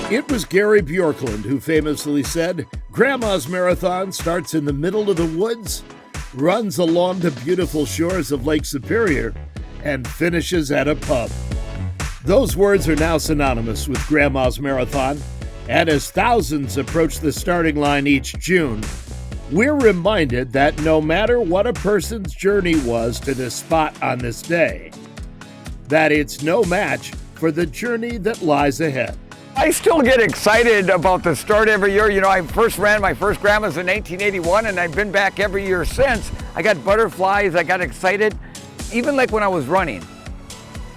It was Gary Bjorklund who famously said, "Grandma's Marathon starts in the middle of the woods, runs along the beautiful shores of Lake Superior, and finishes at a pub." Those words are now synonymous with Grandma's Marathon, and as thousands approach the starting line each June, we're reminded that no matter what a person's journey was to this spot on this day, that it's no match for the journey that lies ahead. I still get excited about the start every year. You know, I first ran my first Grandma's in 1981, and I've been back every year since. I got butterflies, I got excited, even like when I was running.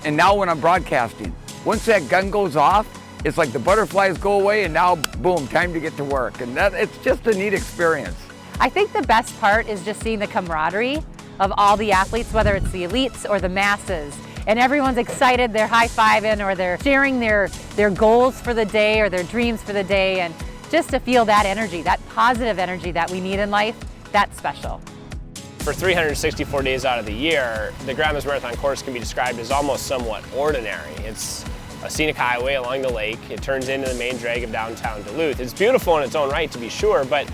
And now when I'm broadcasting, once that gun goes off, it's like the butterflies go away and now, boom, time to get to work. And it's just a neat experience. I think the best part is just seeing the camaraderie of all the athletes, whether it's the elites or the masses. And everyone's excited, they're high-fiving or they're sharing their goals for the day or their dreams for the day. And just to feel that energy, that positive energy that we need in life, that's special. For 364 days out of the year, the Grandma's Marathon course can be described as almost somewhat ordinary. It's a scenic highway along the lake. It turns into the main drag of downtown Duluth. It's beautiful in its own right, to be sure, but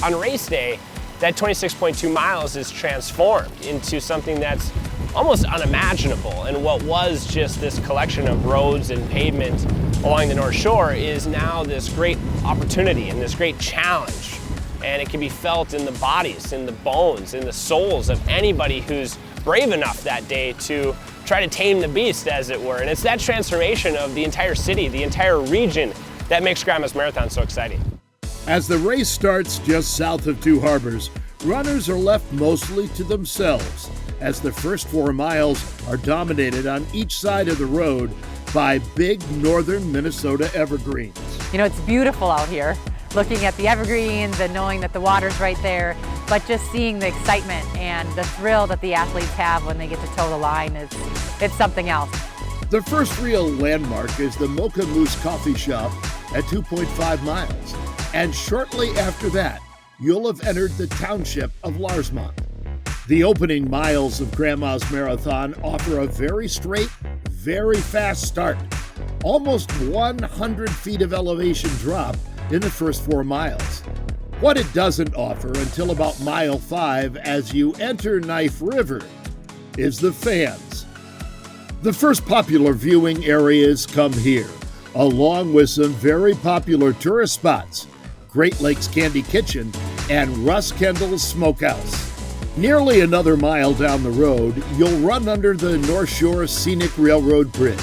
on race day, that 26.2 miles is transformed into something that's almost unimaginable. And what was just this collection of roads and pavement along the North Shore is now this great opportunity and this great challenge. And it can be felt in the bodies, in the bones, in the souls of anybody who's brave enough that day to try to tame the beast, as it were. And it's that transformation of the entire city, the entire region, that makes Grandma's Marathon so exciting. As the race starts just south of Two Harbors, runners are left mostly to themselves, as the first 4 miles are dominated on each side of the road by big northern Minnesota evergreens. You know, it's beautiful out here, looking at the evergreens and knowing that the water's right there, but just seeing the excitement and the thrill that the athletes have when they get to toe the line, it's something else. The first real landmark is the Mocha Moose Coffee Shop at 2.5 miles, and shortly after that, you'll have entered the township of Larsmont. The opening miles of Grandma's Marathon offer a very straight, very fast start. Almost 100 feet of elevation drop in the first 4 miles. What it doesn't offer until about mile 5 as you enter Knife River is the fans. The first popular viewing areas come here, along with some very popular tourist spots, Great Lakes Candy Kitchen and Russ Kendall's Smokehouse. Nearly another mile down the road, you'll run under the North Shore Scenic Railroad Bridge,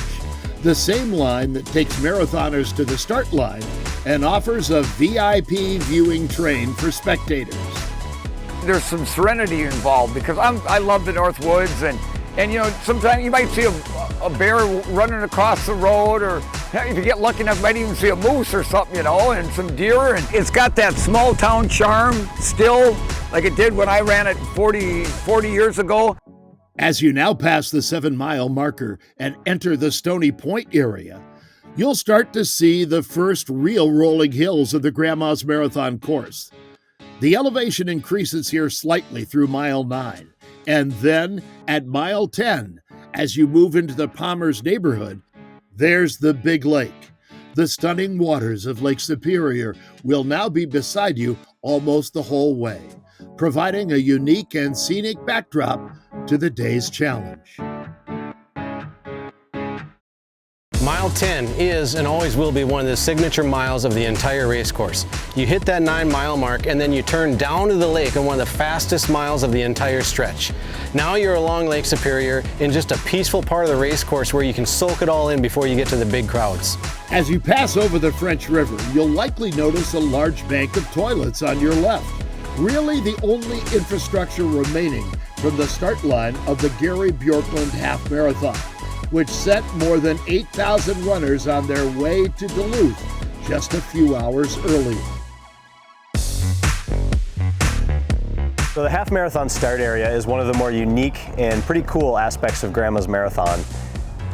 the same line that takes marathoners to the start line and offers a VIP viewing train for spectators. There's some serenity involved because I love the North Woods, and you know, sometimes you might see a bear running across the road, or if you get lucky enough, you might even see a moose or something, you know, and some deer. And it's got that small town charm still, like it did when I ran it 40 years ago. As you now pass the 7-mile marker and enter the Stony Point area, you'll start to see the first real rolling hills of the Grandma's Marathon course. The elevation increases here slightly through mile 9, and then at mile 10, as you move into the Palmer's neighborhood, there's the big lake. The stunning waters of Lake Superior will now be beside you almost the whole way, providing a unique and scenic backdrop to the day's challenge. Mile 10 is and always will be one of the signature miles of the entire race course. You hit that 9-mile mark and then you turn down to the lake on one of the fastest miles of the entire stretch. Now you're along Lake Superior in just a peaceful part of the race course where you can soak it all in before you get to the big crowds. As you pass over the French River, you'll likely notice a large bank of toilets on your left. Really the only infrastructure remaining from the start line of the Gary Bjorklund Half Marathon, which sent more than 8,000 runners on their way to Duluth just a few hours earlier. So the half marathon start area is one of the more unique and pretty cool aspects of Grandma's Marathon.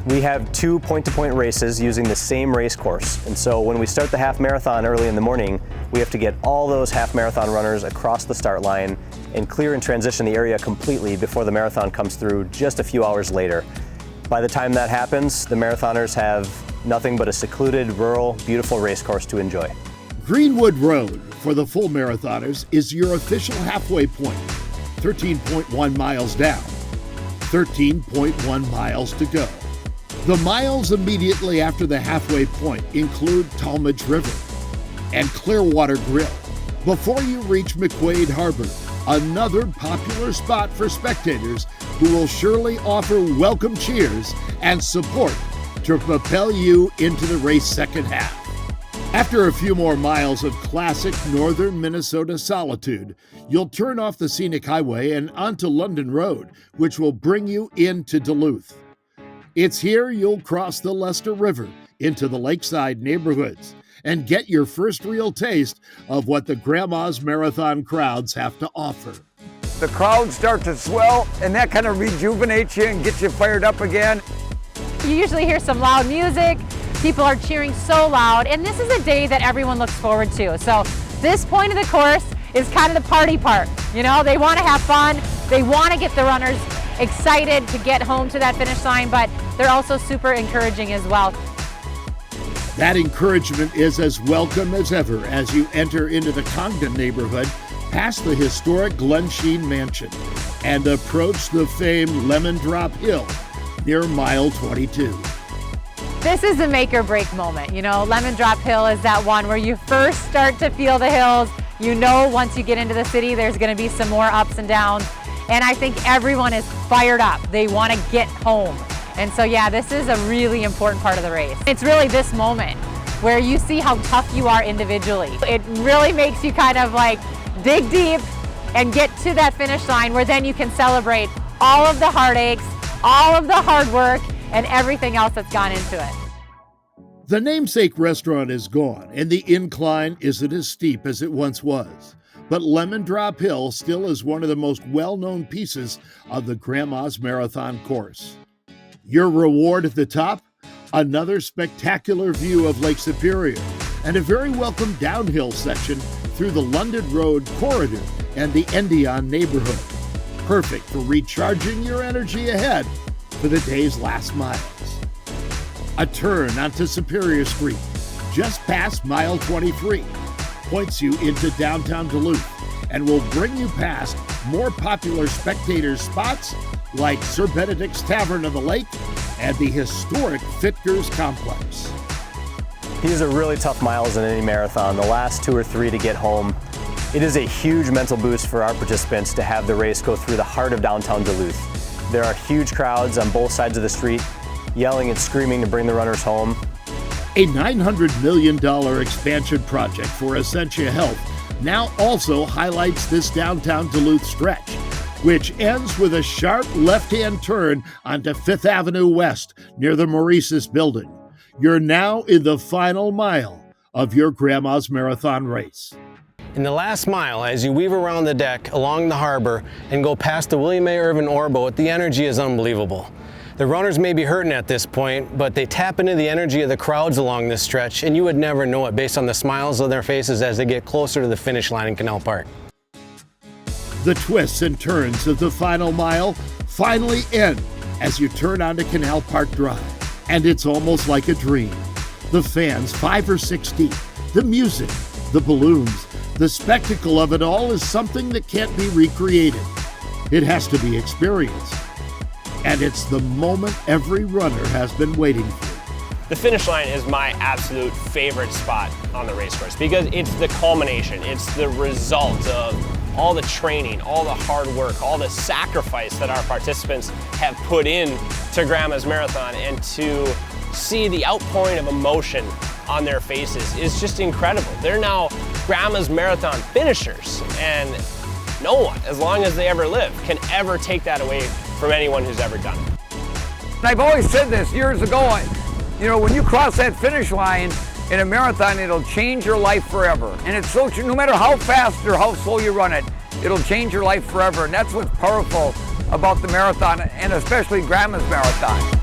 We have 2 point-to-point races using the same race course. And so when we start the half marathon early in the morning, we have to get all those half marathon runners across the start line and clear and transition the area completely before the marathon comes through just a few hours later. By the time that happens, the marathoners have Nothing but a secluded, rural, beautiful race course to enjoy. Greenwood Road for the full marathoners is your official halfway point, 13.1 miles down, 13.1 miles to go. The miles immediately after the halfway point include Talmadge River and Clearwater Grill before you reach McQuaid Harbor, another popular spot for spectators who will surely offer welcome cheers and support to propel you into the race second half. After a few more miles of classic northern Minnesota solitude, you'll turn off the scenic highway and onto London Road, which will bring you into Duluth. It's here you'll cross the Lester River into the lakeside neighborhoods and get your first real taste of what the Grandma's Marathon crowds have to offer. The crowds start to swell, and that kind of rejuvenates you and gets you fired up again. You usually hear some loud music. People are cheering so loud, and this is a day that everyone looks forward to. So this point of the course is kind of the party part. You know, they want to have fun. They want to get the runners excited to get home to that finish line, but they're also super encouraging as well. That encouragement is as welcome as ever as you enter into the Congdon neighborhood, past the historic Glen Sheen Mansion, and approach the famed Lemon Drop Hill near mile 22. This is a make or break moment. You know, Lemon Drop Hill is that one where you first start to feel the hills. You know, once you get into the city, there's going to be some more ups and downs. And I think everyone is fired up. They want to get home. And so, yeah, this is a really important part of the race. It's really this moment where you see how tough you are individually. It really makes you kind of like dig deep and get to that finish line where then you can celebrate all of the heartaches, all of the hard work, and everything else that's gone into it. The namesake restaurant is gone, and the incline isn't as steep as it once was. But Lemon Drop Hill still is one of the most well-known pieces of the Grandma's Marathon course. Your reward at the top? Another spectacular view of Lake Superior and a very welcome downhill section through the London Road corridor and the Endion neighborhood. Perfect for recharging your energy ahead for the day's last miles. A turn onto Superior Street, just past mile 23, points you into downtown Duluth and will bring you past more popular spectator spots like Sir Benedict's Tavern on the Lake and the historic Fitkers Complex. These are really tough miles in any marathon, the last 2 or 3 to get home. It is a huge mental boost for our participants to have the race go through the heart of downtown Duluth. There are huge crowds on both sides of the street, yelling and screaming to bring the runners home. A $900 million expansion project for Essentia Health now also highlights this downtown Duluth stretch, which ends with a sharp left-hand turn onto 5th Avenue West near the Maurice's building. You're now in the final mile of your Grandma's Marathon race. In the last mile, as you weave around the deck along the harbor and go past the William A. Irvin Orboat, the energy is unbelievable. The runners may be hurting at this point, but they tap into the energy of the crowds along this stretch, and you would never know it based on the smiles on their faces as they get closer to the finish line in Canal Park. The twists and turns of the final mile finally end as you turn onto Canal Park Drive, and it's almost like a dream. The fans, 5 or 6 deep, the music, the balloons, the spectacle of it all is something that can't be recreated. It has to be experienced. And it's the moment every runner has been waiting for. The finish line is my absolute favorite spot on the race course because it's the culmination. It's the result of all the training, all the hard work, all the sacrifice that our participants have put in to Grandma's Marathon, and to see the outpouring of emotion on their faces is just incredible. They're now Grandma's Marathon finishers, and no one, as long as they ever live, can ever take that away from anyone who's ever done it. And I've always said this years ago, you know, when you cross that finish line in a marathon, it'll change your life forever. And it's so true, no matter how fast or how slow you run it, it'll change your life forever. And that's what's powerful about the marathon, and especially Grandma's Marathon.